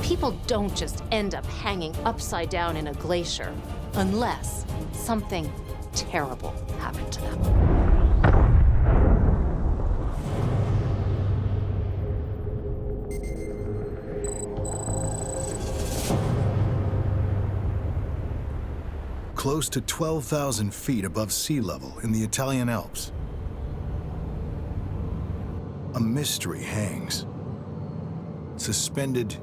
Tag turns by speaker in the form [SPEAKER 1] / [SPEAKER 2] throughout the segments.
[SPEAKER 1] People don't just end up hanging upside down in a glacier unless something terrible happened to them.
[SPEAKER 2] Close to 12,000 feet above sea level in the Italian Alps, a mystery hangs, suspended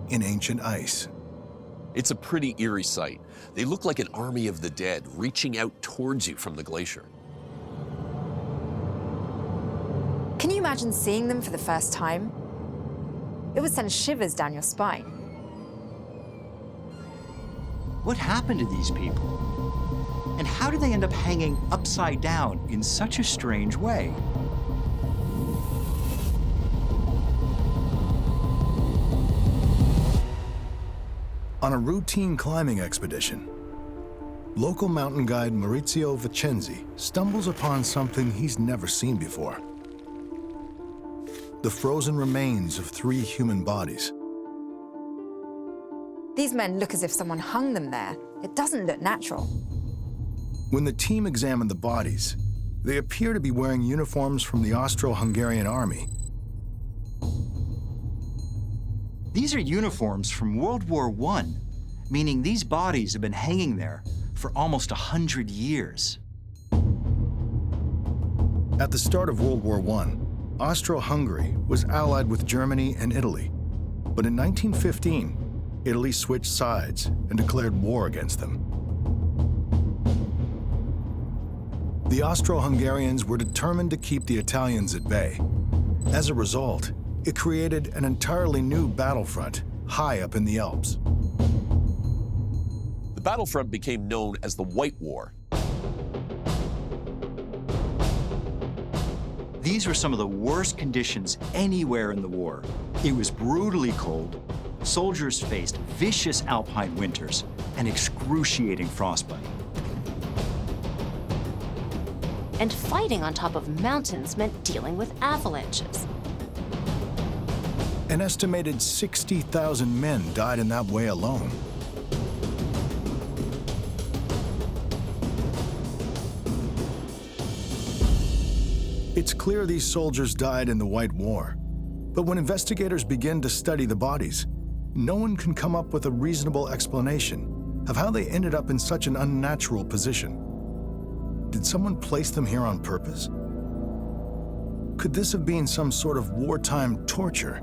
[SPEAKER 2] in ancient ice.
[SPEAKER 3] It's a pretty eerie sight. They look like an army of the dead reaching out towards you from the glacier.
[SPEAKER 4] Can you imagine seeing them for the first time? It would send shivers down your spine.
[SPEAKER 5] What happened to these people? And how did they end up hanging upside down in such a strange way?
[SPEAKER 2] On a routine climbing expedition, local mountain guide Maurizio Vicenzi stumbles upon something he's never seen before. The frozen remains of 3 human bodies.
[SPEAKER 4] These men look as if someone hung them there. It doesn't look natural.
[SPEAKER 2] When the team examined the bodies, they appear to be wearing uniforms from the Austro-Hungarian army.
[SPEAKER 5] These are uniforms from World War I, meaning these bodies have been hanging there for almost 100 years.
[SPEAKER 2] At the start of World War I, Austro-Hungary was allied with Germany and Italy. But in 1915, Italy switched sides and declared war against them. The Austro-Hungarians were determined to keep the Italians at bay. As a result, it created an entirely new battlefront high up in the Alps.
[SPEAKER 3] The battlefront became known as the White War.
[SPEAKER 5] These were some of the worst conditions anywhere in the war. It was brutally cold. Soldiers faced vicious alpine winters and excruciating frostbite.
[SPEAKER 1] And fighting on top of mountains meant dealing with avalanches.
[SPEAKER 2] An estimated 60,000 men died in that way alone. It's clear these soldiers died in the White War, but when investigators begin to study the bodies, no one can come up with a reasonable explanation of how they ended up in such an unnatural position. Did someone place them here on purpose? Could this have been some sort of wartime torture?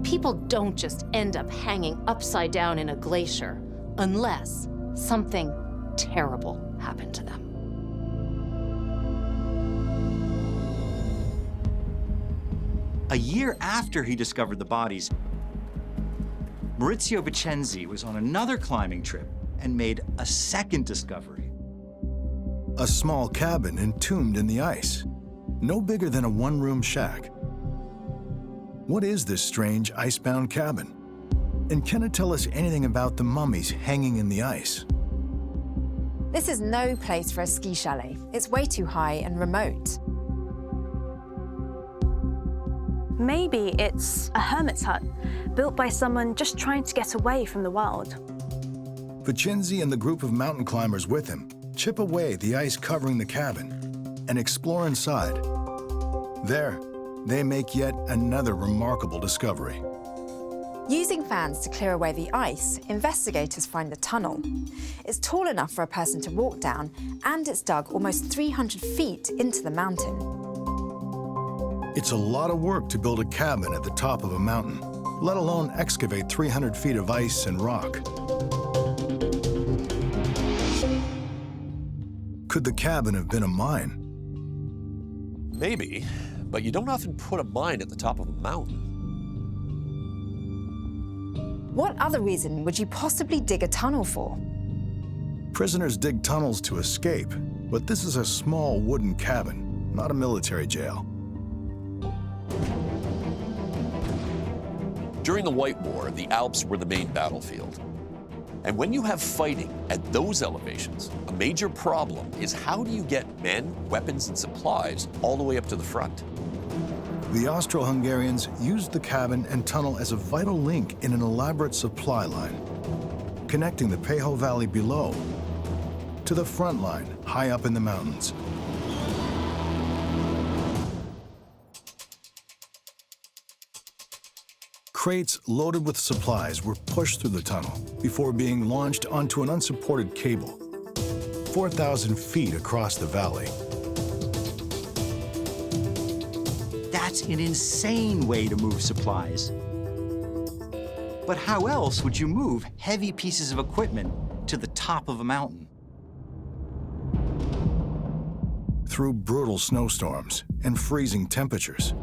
[SPEAKER 1] People don't just end up hanging upside down in a glacier unless something terrible happened to them.
[SPEAKER 5] A year after he discovered the bodies, Maurizio Vicenzi was on another climbing trip and made a second discovery.
[SPEAKER 2] A small cabin entombed in the ice, no bigger than a one-room shack. What is this strange icebound cabin? And can it tell us anything about the mummies hanging in the ice?
[SPEAKER 4] This is no place for a ski chalet. It's way too high and remote.
[SPEAKER 6] Maybe it's a hermit's hut, built by someone just trying to get away from the world.
[SPEAKER 2] Vicenzi and the group of mountain climbers with him chip away the ice covering the cabin and explore inside. There, they make yet another remarkable discovery.
[SPEAKER 4] Using fans to clear away the ice, investigators find the tunnel. It's tall enough for a person to walk down, and it's dug almost 300 feet into the mountain.
[SPEAKER 2] It's a lot of work to build a cabin at the top of a mountain, let alone excavate 300 feet of ice and rock. Could the cabin have been a mine?
[SPEAKER 3] Maybe, but you don't often put a mine at the top of a mountain.
[SPEAKER 4] What other reason would you possibly dig a tunnel for?
[SPEAKER 2] Prisoners dig tunnels to escape, but this is a small wooden cabin, not a military jail.
[SPEAKER 3] During the White War, the Alps were the main battlefield. And when you have fighting at those elevations, a major problem is how do you get men, weapons, and supplies all the way up to the front?
[SPEAKER 2] The Austro-Hungarians used the cabin and tunnel as a vital link in an elaborate supply line, connecting the Pejo Valley below to the front line high up in the mountains. Crates loaded with supplies were pushed through the tunnel before being launched onto an unsupported cable, 4,000 feet across the valley.
[SPEAKER 5] That's an insane way to move supplies. But how else would you move heavy pieces of equipment to the top of a mountain?
[SPEAKER 2] Through brutal snowstorms and freezing temperatures,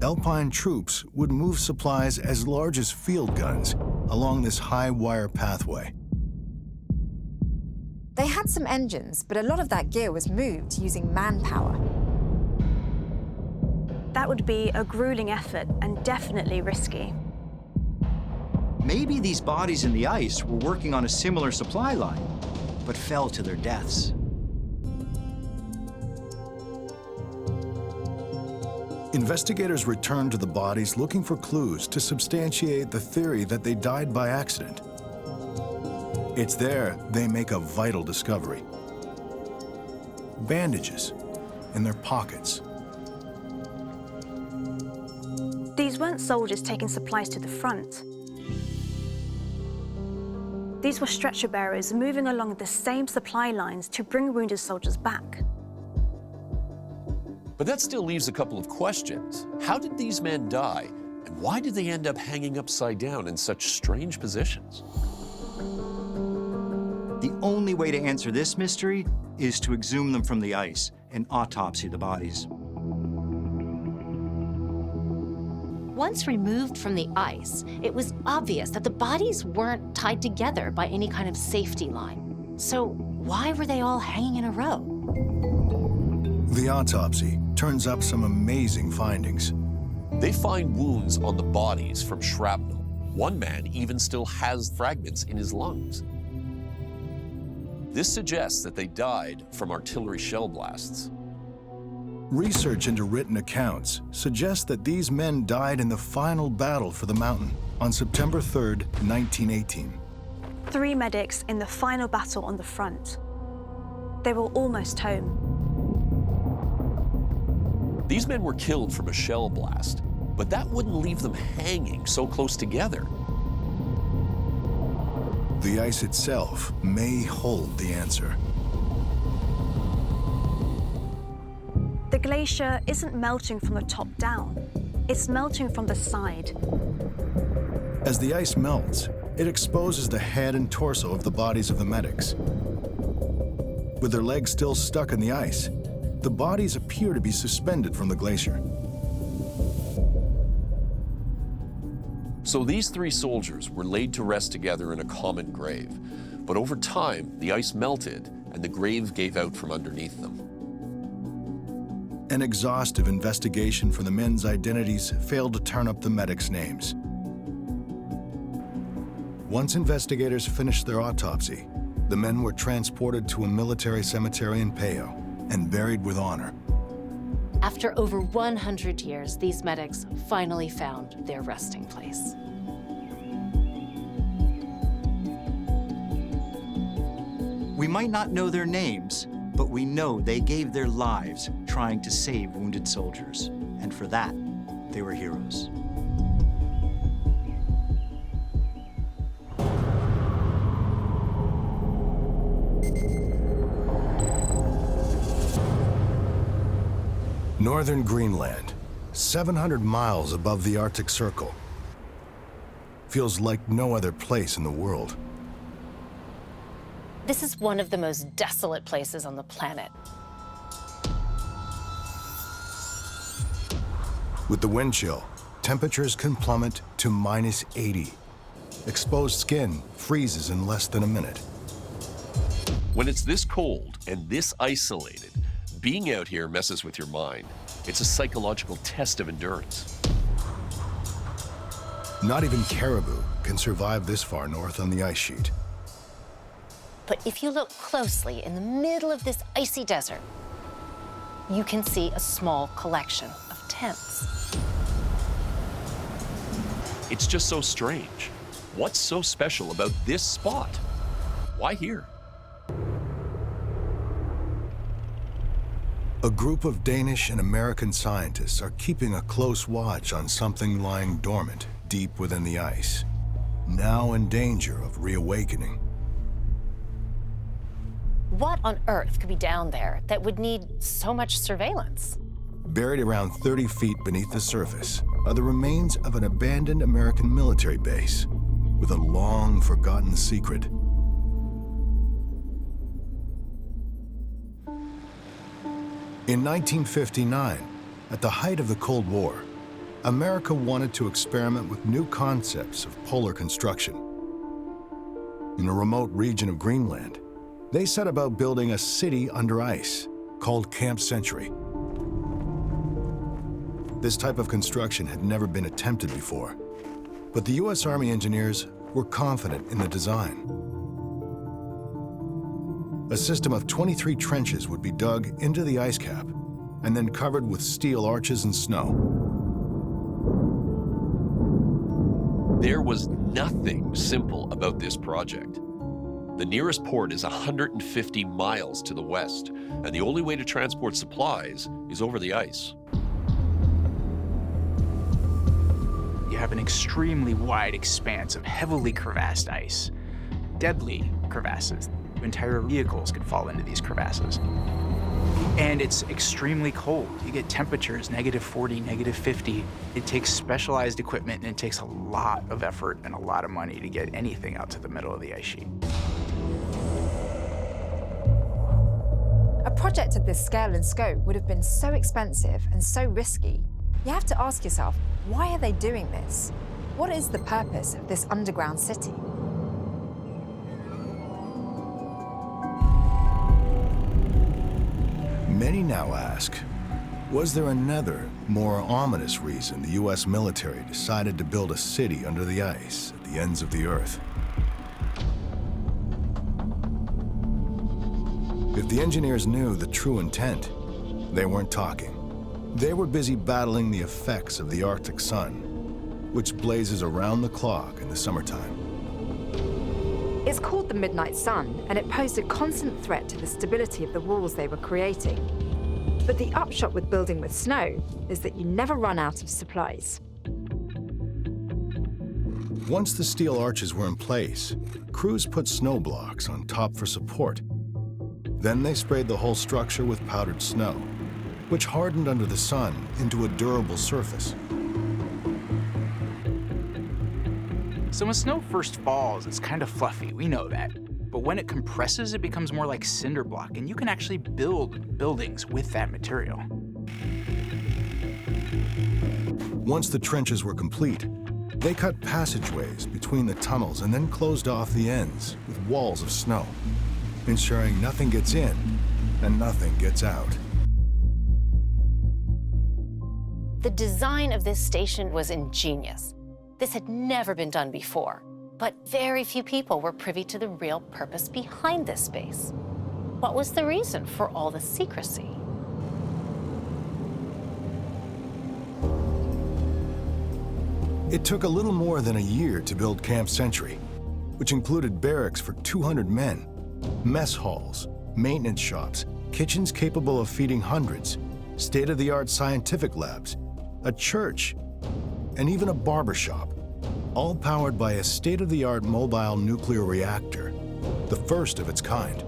[SPEAKER 2] Alpine troops would move supplies as large as field guns along this high wire pathway.
[SPEAKER 4] They had some engines, but a lot of that gear was moved using manpower.
[SPEAKER 6] That would be a grueling effort and definitely risky.
[SPEAKER 5] Maybe these bodies in the ice were working on a similar supply line, but fell to their deaths.
[SPEAKER 2] Investigators returned to the bodies looking for clues to substantiate the theory that they died by accident. It's there they make a vital discovery. Bandages in their pockets.
[SPEAKER 6] These weren't soldiers taking supplies to the front. These were stretcher bearers moving along the same supply lines to bring wounded soldiers back.
[SPEAKER 3] But that still leaves a couple of questions. How did these men die? And why did they end up hanging upside down in such strange positions?
[SPEAKER 5] The only way to answer this mystery is to exhume them from the ice and autopsy the bodies.
[SPEAKER 1] Once removed from the ice, it was obvious that the bodies weren't tied together by any kind of safety line. So why were they all hanging in a row?
[SPEAKER 2] The autopsy turns up some amazing findings.
[SPEAKER 3] They find wounds on the bodies from shrapnel. One man even still has fragments in his lungs. This suggests that they died from artillery shell blasts.
[SPEAKER 2] Research into written accounts suggests that these men died in the final battle for the mountain on September 3rd, 1918.
[SPEAKER 6] 3 medics in the final battle on the front. They were almost home.
[SPEAKER 3] These men were killed from a shell blast, but that wouldn't leave them hanging so close together.
[SPEAKER 2] The ice itself may hold the answer.
[SPEAKER 6] The glacier isn't melting from the top down. It's melting from the side.
[SPEAKER 2] As the ice melts, it exposes the head and torso of the bodies of the medics. With their legs still stuck in the ice, the bodies appear to be suspended from the glacier.
[SPEAKER 3] So these 3 soldiers were laid to rest together in a common grave. But over time, the ice melted and the grave gave out from underneath them.
[SPEAKER 2] An exhaustive investigation for the men's identities failed to turn up the medics' names. Once investigators finished their autopsy, the men were transported to a military cemetery in Pejo and buried with honor.
[SPEAKER 1] After over 100 years, these medics finally found their resting place.
[SPEAKER 5] We might not know their names, but we know they gave their lives trying to save wounded soldiers. And for that, they were heroes.
[SPEAKER 2] Northern Greenland, 700 miles above the Arctic Circle. Feels like no other place in the world.
[SPEAKER 1] This is one of the most desolate places on the planet.
[SPEAKER 2] With the wind chill, temperatures can plummet to -80. Exposed skin freezes in less than a minute.
[SPEAKER 3] When it's this cold and this isolated, being out here messes with your mind. It's a psychological test of endurance.
[SPEAKER 2] Not even caribou can survive this far north on the ice sheet.
[SPEAKER 1] But if you look closely in the middle of this icy desert, you can see a small collection of tents.
[SPEAKER 3] It's just so strange. What's so special about this spot? Why here?
[SPEAKER 2] A group of Danish and American scientists are keeping a close watch on something lying dormant deep within the ice, now in danger of reawakening.
[SPEAKER 1] What on earth could be down there that would need so much surveillance?
[SPEAKER 2] Buried around 30 feet beneath the surface are the remains of an abandoned American military base with a long-forgotten secret. In 1959, at the height of the Cold War, America wanted to experiment with new concepts of polar construction. In a remote region of Greenland, they set about building a city under ice called Camp Century. This type of construction had never been attempted before, but the U.S. Army engineers were confident in the design. A system of 23 trenches would be dug into the ice cap and then covered with steel arches and snow.
[SPEAKER 3] There was nothing simple about this project. The nearest port is 150 miles to the west, and the only way to transport supplies is over the ice.
[SPEAKER 7] You have an extremely wide expanse of heavily crevassed ice, deadly crevasses. Entire vehicles could fall into these crevasses. And it's extremely cold. You get temperatures, -40, -50. It takes specialized equipment, and it takes a lot of effort and a lot of money to get anything out to the middle of the ice sheet.
[SPEAKER 4] A project of this scale and scope would have been so expensive and so risky. You have to ask yourself, why are they doing this? What is the purpose of this underground city?
[SPEAKER 2] Many now ask, was there another, more ominous reason the U.S. military decided to build a city under the ice at the ends of the Earth? If the engineers knew the true intent, they weren't talking. They were busy battling the effects of the Arctic sun, which blazes around the clock in the summertime.
[SPEAKER 4] It's called the Midnight Sun, and it posed a constant threat to the stability of the walls they were creating. But the upshot with building with snow is that you never run out of supplies.
[SPEAKER 2] Once the steel arches were in place, crews put snow blocks on top for support. Then they sprayed the whole structure with powdered snow, which hardened under the sun into a durable surface.
[SPEAKER 7] So when snow first falls, it's kind of fluffy, we know that. But when it compresses, it becomes more like cinder block, and you can actually build buildings with that material.
[SPEAKER 2] Once the trenches were complete, they cut passageways between the tunnels and then closed off the ends with walls of snow, ensuring nothing gets in and nothing gets out.
[SPEAKER 1] The design of this station was ingenious. This had never been done before, but very few people were privy to the real purpose behind this space. What was the reason for all the secrecy?
[SPEAKER 2] It took a little more than a year to build Camp Century, which included barracks for 200 men, mess halls, maintenance shops, kitchens capable of feeding hundreds, state-of-the-art scientific labs, a church, and even a barber shop, all powered by a state-of-the-art mobile nuclear reactor, the first of its kind.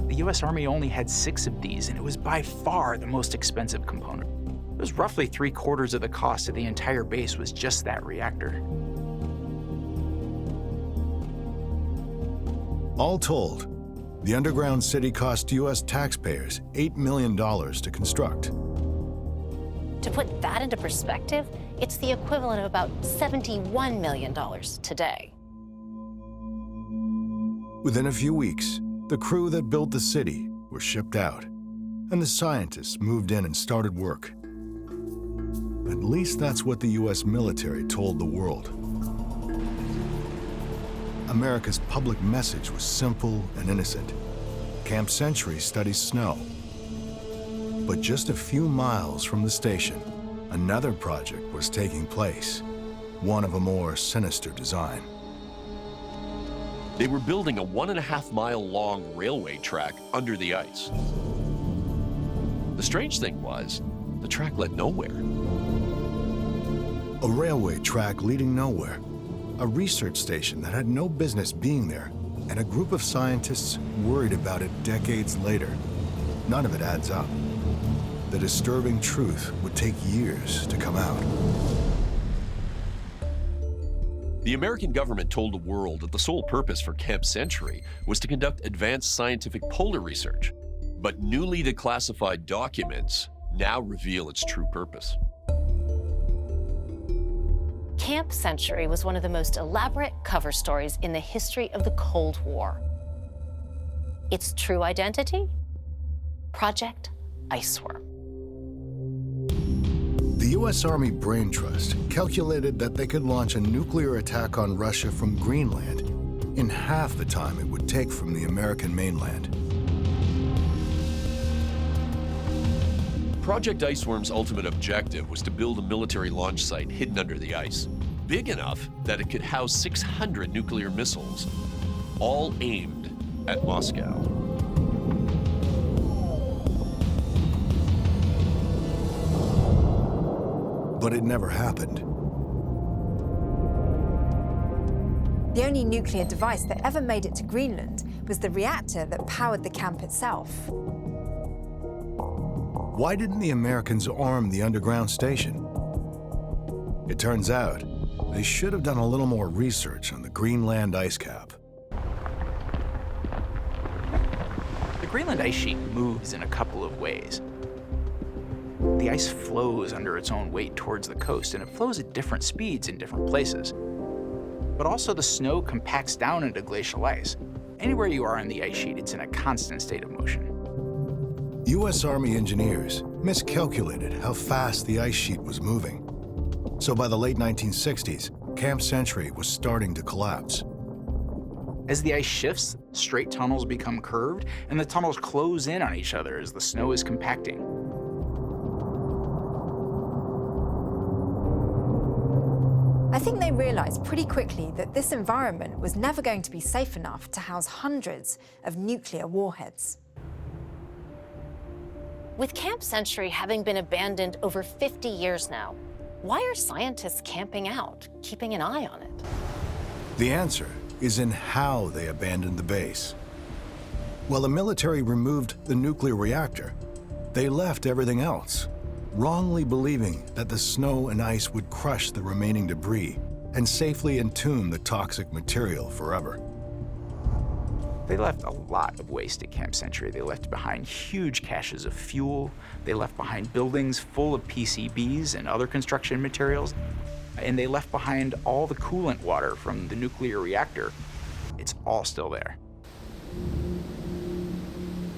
[SPEAKER 7] The US Army only had 6 of these, and it was by far the most expensive component. It was roughly 3/4 of the cost of the entire base was just that reactor.
[SPEAKER 2] All told, the underground city cost U.S. taxpayers $8 million to construct.
[SPEAKER 1] To put that into perspective, it's the equivalent of about $71 million today.
[SPEAKER 2] Within a few weeks, the crew that built the city were shipped out, and the scientists moved in and started work. At least that's what the U.S. military told the world. America's public message was simple and innocent. Camp Century studies snow. But just a few miles from the station, another project was taking place, one of a more sinister design.
[SPEAKER 3] They were building a 1.5-mile long railway track under the ice. The strange thing was, the track led nowhere.
[SPEAKER 2] A railway track leading nowhere, a research station that had no business being there, and a group of scientists worried about it decades later. None of it adds up. The disturbing truth would take years to come out.
[SPEAKER 3] The American government told the world that the sole purpose for Camp Century was to conduct advanced scientific polar research. But newly declassified documents now reveal its true purpose.
[SPEAKER 1] Camp Century was one of the most elaborate cover stories in the history of the Cold War. Its true identity? Project Iceworm.
[SPEAKER 2] The U.S. Army Brain Trust calculated that they could launch a nuclear attack on Russia from Greenland in half the time it would take from the American mainland.
[SPEAKER 3] Project Iceworm's ultimate objective was to build a military launch site hidden under the ice, big enough that it could house 600 nuclear missiles, all aimed at Moscow.
[SPEAKER 2] But it never happened.
[SPEAKER 4] The only nuclear device that ever made it to Greenland was the reactor that powered the camp itself.
[SPEAKER 2] Why didn't the Americans arm the underground station? It turns out they should have done a little more research on the Greenland ice cap.
[SPEAKER 7] The Greenland ice sheet moves in a couple of ways. The ice flows under its own weight towards the coast, and it flows at different speeds in different places. But also the snow compacts down into glacial ice. Anywhere you are on the ice sheet, it's in a constant state of motion.
[SPEAKER 2] U.S. Army engineers miscalculated how fast the ice sheet was moving. So by the late 1960s, Camp Century was starting to collapse.
[SPEAKER 7] As the ice shifts, straight tunnels become curved, and the tunnels close in on each other as the snow is compacting.
[SPEAKER 4] I think they realized pretty quickly that this environment was never going to be safe enough to house hundreds of nuclear warheads.
[SPEAKER 1] With Camp Century having been abandoned over 50 years now, why are scientists camping out, keeping an eye on it?
[SPEAKER 2] The answer is in how they abandoned the base. While the military removed the nuclear reactor, they left everything else, wrongly believing that the snow and ice would crush the remaining debris and safely entomb the toxic material forever.
[SPEAKER 7] They left a lot of waste at Camp Century. They left behind huge caches of fuel. They left behind buildings full of PCBs and other construction materials. And they left behind all the coolant water from the nuclear reactor. It's all still there.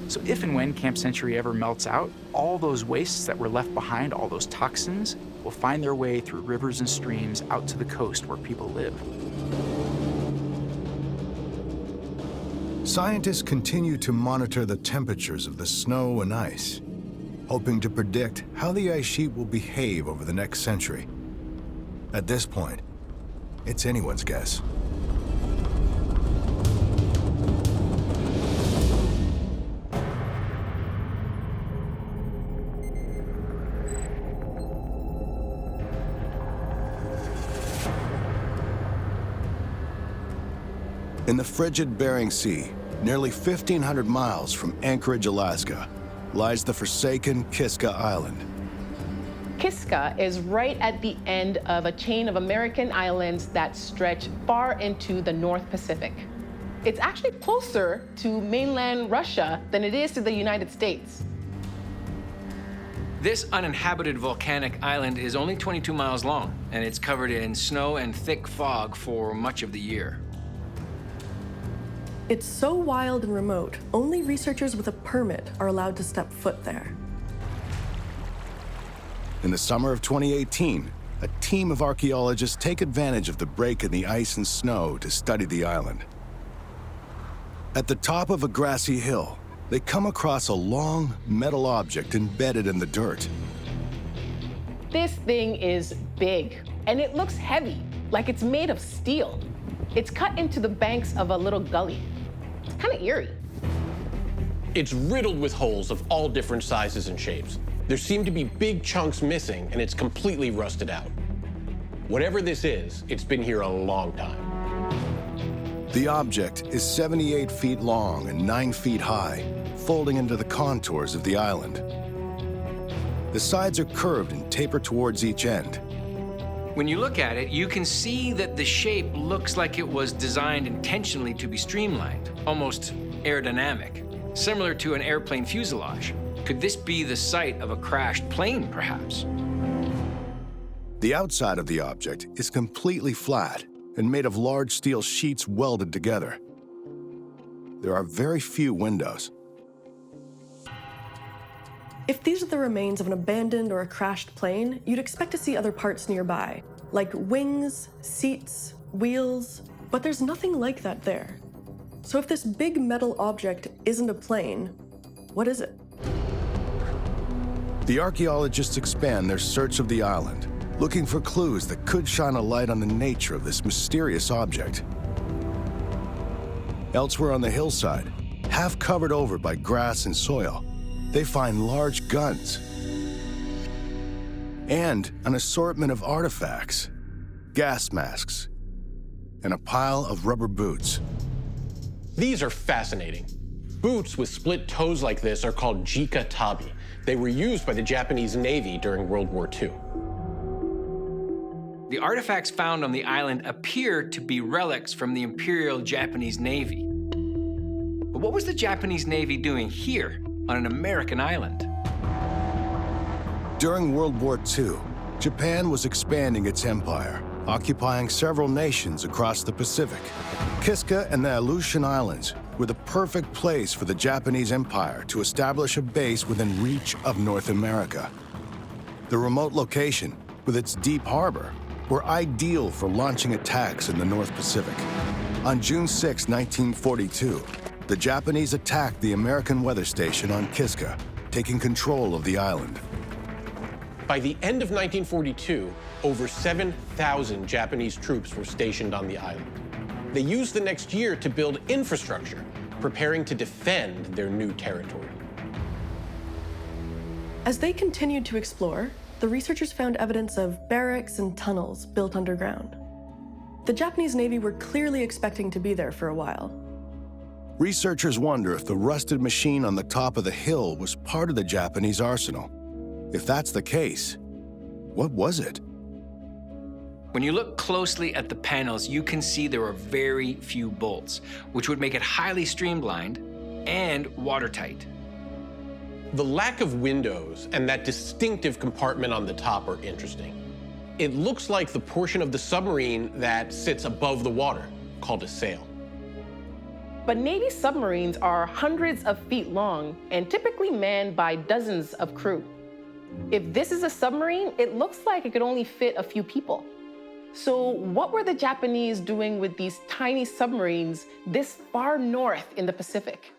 [SPEAKER 7] So if and when Camp Century ever melts out, all those wastes that were left behind, all those toxins, will find their way through rivers and streams out to the coast where people live.
[SPEAKER 2] Scientists continue to monitor the temperatures of the snow and ice, hoping to predict how the ice sheet will behave over the next century. At this point, it's anyone's guess. In the frigid Bering Sea, nearly 1,500 miles from Anchorage, Alaska, lies the forsaken Kiska Island.
[SPEAKER 8] Kiska is right at the end of a chain of American islands that stretch far into the North Pacific. It's actually closer to mainland Russia than it is to the United States.
[SPEAKER 9] This uninhabited volcanic island is only 22 miles long, and it's covered in snow and thick fog for much of the year.
[SPEAKER 10] It's so wild and remote, only researchers with a permit are allowed to step foot there.
[SPEAKER 2] In the summer of 2018, a team of archaeologists take advantage of the break in the ice and snow to study the island. At the top of a grassy hill, they come across a long metal object embedded in the dirt.
[SPEAKER 8] This thing is big, and it looks heavy, like it's made of steel. It's cut into the banks of a little gully. It's kind of eerie.
[SPEAKER 11] It's riddled with holes of all different sizes and shapes. There seem to be big chunks missing, and it's completely rusted out. Whatever this is, it's been here a long time.
[SPEAKER 2] The object is 78 feet long and 9 feet high, folding into the contours of the island. The sides are curved and taper towards each end.
[SPEAKER 9] When you look at it, you can see that the shape looks like it was designed intentionally to be streamlined, almost aerodynamic, similar to an airplane fuselage. Could this be the site of a crashed plane, perhaps?
[SPEAKER 2] The outside of the object is completely flat and made of large steel sheets welded together. There are very few windows.
[SPEAKER 10] If these are the remains of an abandoned or a crashed plane, you'd expect to see other parts nearby, like wings, seats, wheels, but there's nothing like that there. So if this big metal object isn't a plane, what is it?
[SPEAKER 2] The archaeologists expand their search of the island, looking for clues that could shine a light on the nature of this mysterious object. Elsewhere on the hillside, half covered over by grass and soil, they find large guns and an assortment of artifacts, gas masks, and a pile of rubber boots.
[SPEAKER 11] These are fascinating. Boots with split toes like this are called jika tabi. They were used by the Japanese Navy during World War II.
[SPEAKER 9] The artifacts found on the island appear to be relics from the Imperial Japanese Navy. But what was the Japanese Navy doing here on an American island?
[SPEAKER 2] During World War II, Japan was expanding its empire, occupying several nations across the Pacific. Kiska and the Aleutian Islands were the perfect place for the Japanese Empire to establish a base within reach of North America. The remote location, with its deep harbor, were ideal for launching attacks in the North Pacific. On June 6, 1942, the Japanese attacked the American weather station on Kiska, taking control of the island.
[SPEAKER 11] By the end of 1942, over 7,000 Japanese troops were stationed on the island. They used the next year to build infrastructure, preparing to defend their new territory.
[SPEAKER 10] As they continued to explore, the researchers found evidence of barracks and tunnels built underground. The Japanese Navy were clearly expecting to be there for a while.
[SPEAKER 2] Researchers wonder if the rusted machine on the top of the hill was part of the Japanese arsenal. If that's the case, what was it?
[SPEAKER 9] When you look closely at the panels, you can see there are very few bolts, which would make it highly streamlined and watertight.
[SPEAKER 11] The lack of windows and that distinctive compartment on the top are interesting. It looks like the portion of the submarine that sits above the water, called a sail.
[SPEAKER 8] But Navy submarines are hundreds of feet long and typically manned by dozens of crew. If this is a submarine, it looks like it could only fit a few people. So what were the Japanese doing with these tiny submarines this far north in the Pacific?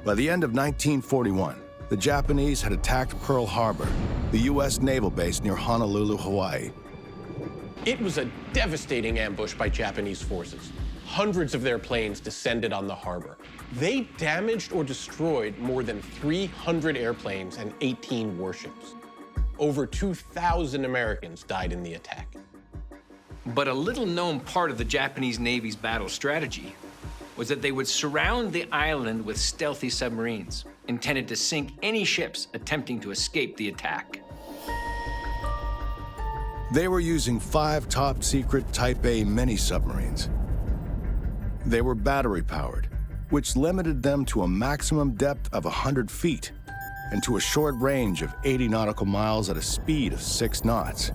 [SPEAKER 2] By the end of 1941, the Japanese had attacked Pearl Harbor, the U.S. naval base near Honolulu, Hawaii.
[SPEAKER 11] It was a devastating ambush by Japanese forces. Hundreds of their planes descended on the harbor. They damaged or destroyed more than 300 airplanes and 18 warships. Over 2,000 Americans died in the attack.
[SPEAKER 9] But a little-known part of the Japanese Navy's battle strategy was that they would surround the island with stealthy submarines, intended to sink any ships attempting to escape the attack.
[SPEAKER 2] They were using 5 top-secret Type A mini-submarines. They were battery-powered, which limited them to a maximum depth of 100 feet and to a short range of 80 nautical miles at a speed of 6 knots.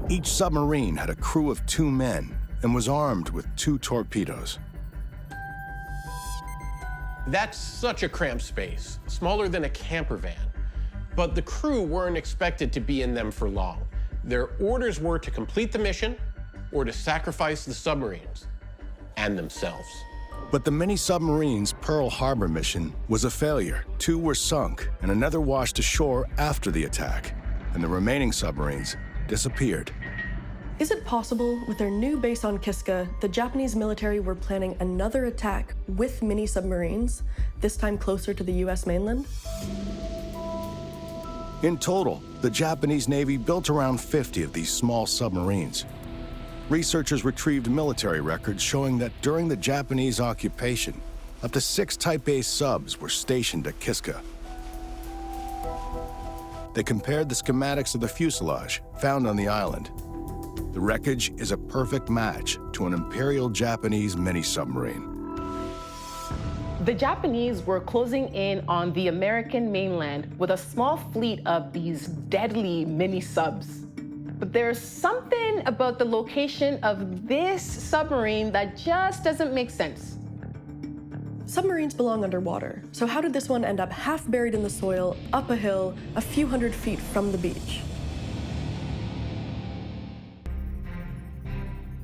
[SPEAKER 2] Each submarine had a crew of 2 men and was armed with 2 torpedoes.
[SPEAKER 11] That's such a cramped space, smaller than a camper van. But the crew weren't expected to be in them for long. Their orders were to complete the mission or to sacrifice the submarines and themselves.
[SPEAKER 2] But the mini-submarine's Pearl Harbor mission was a failure. 2 were sunk, and another washed ashore after the attack, and the remaining submarines disappeared.
[SPEAKER 10] Is it possible, with their new base on Kiska, the Japanese military were planning another attack with mini-submarines, this time closer to the US mainland?
[SPEAKER 2] In total, the Japanese Navy built around 50 of these small submarines. Researchers retrieved military records showing that during the Japanese occupation, up to 6 Type A subs were stationed at Kiska. They compared the schematics of the fuselage found on the island. The wreckage is a perfect match to an Imperial Japanese mini-submarine.
[SPEAKER 8] The Japanese were closing in on the American mainland with a small fleet of these deadly mini-subs. But there's something about the location of this submarine that just doesn't make sense.
[SPEAKER 10] Submarines belong underwater, so how did this one end up half buried in the soil, up a hill, a few hundred feet from the beach?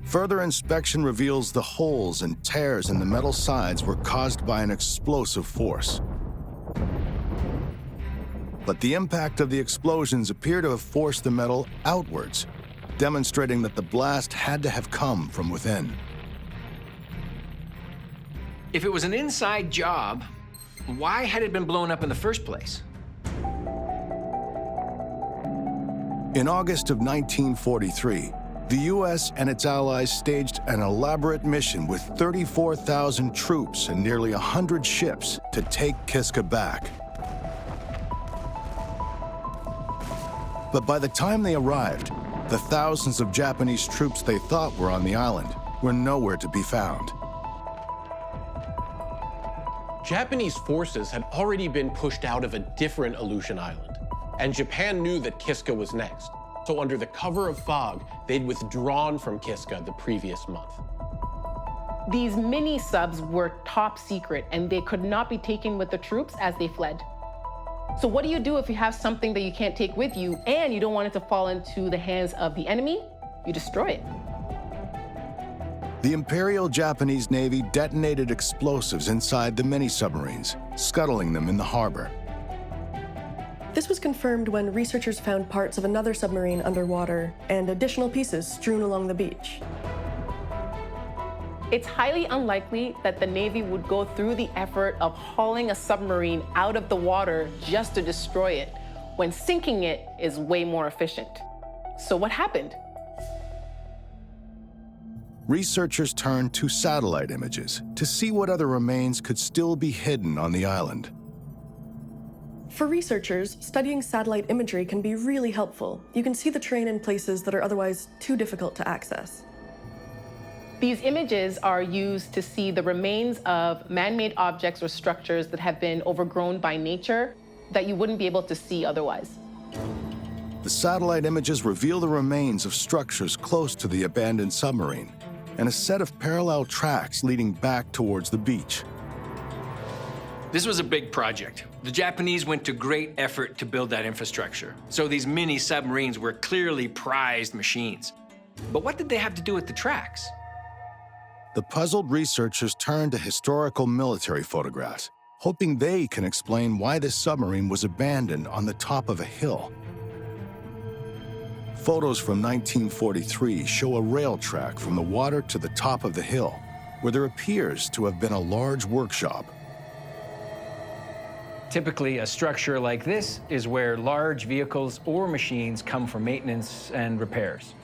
[SPEAKER 2] Further inspection reveals the holes and tears in the metal sides were caused by an explosive force. But the impact of the explosions appear to have forced the metal outwards, demonstrating that the blast had to have come from within.
[SPEAKER 9] If it was an inside job, why had it been blown up in the first place?
[SPEAKER 2] In August of 1943, the U.S. and its allies staged an elaborate mission with 34,000 troops and nearly 100 ships to take Kiska back. But by the time they arrived, the thousands of Japanese troops they thought were on the island were nowhere to be found.
[SPEAKER 11] Japanese forces had already been pushed out of a different Aleutian island, and Japan knew that Kiska was next. So under the cover of fog, they'd withdrawn from Kiska the previous month.
[SPEAKER 8] These mini-subs were top secret, and they could not be taken with the troops as they fled. So what do you do if you have something that you can't take with you and you don't want it to fall into the hands of the enemy? You destroy it.
[SPEAKER 2] The Imperial Japanese Navy detonated explosives inside the mini-submarines, scuttling them in the harbor.
[SPEAKER 10] This was confirmed when researchers found parts of another submarine underwater and additional pieces strewn along the beach.
[SPEAKER 8] It's highly unlikely that the Navy would go through the effort of hauling a submarine out of the water just to destroy it, when sinking it is way more efficient. So what happened?
[SPEAKER 2] Researchers turned to satellite images to see what other remains could still be hidden on the island.
[SPEAKER 10] For researchers, studying satellite imagery can be really helpful. You can see the terrain in places that are otherwise too difficult to access.
[SPEAKER 8] These images are used to see the remains of man-made objects or structures that have been overgrown by nature that you wouldn't be able to see otherwise.
[SPEAKER 2] The satellite images reveal the remains of structures close to the abandoned submarine and a set of parallel tracks leading back towards the beach.
[SPEAKER 9] This was a big project. The Japanese went to great effort to build that infrastructure. So these mini submarines were clearly prized machines. But what did they have to do with the tracks?
[SPEAKER 2] The puzzled researchers turned to historical military photographs, hoping they can explain why this submarine was abandoned on the top of a hill. Photos from 1943 show a rail track from the water to the top of the hill, where there appears to have been a large workshop.
[SPEAKER 12] Typically, a structure like this is where large vehicles or machines come for maintenance and repairs.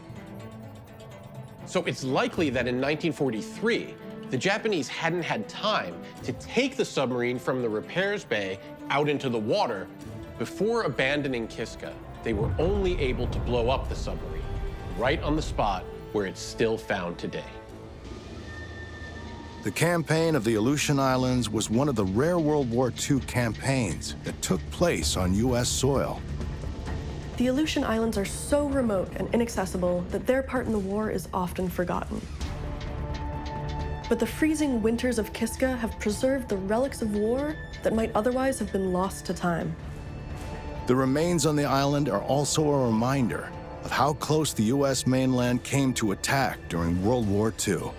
[SPEAKER 11] So it's likely that in 1943, the Japanese hadn't had time to take the submarine from the repairs bay out into the water. Before abandoning Kiska, they were only able to blow up the submarine right on the spot where it's still found today.
[SPEAKER 2] The campaign of the Aleutian Islands was one of the rare World War II campaigns that took place on U.S. soil.
[SPEAKER 10] The Aleutian Islands are so remote and inaccessible that their part in the war is often forgotten. But the freezing winters of Kiska have preserved the relics of war that might otherwise have been lost to time.
[SPEAKER 2] The remains on the island are also a reminder of how close the U.S. mainland came to attack during World War II.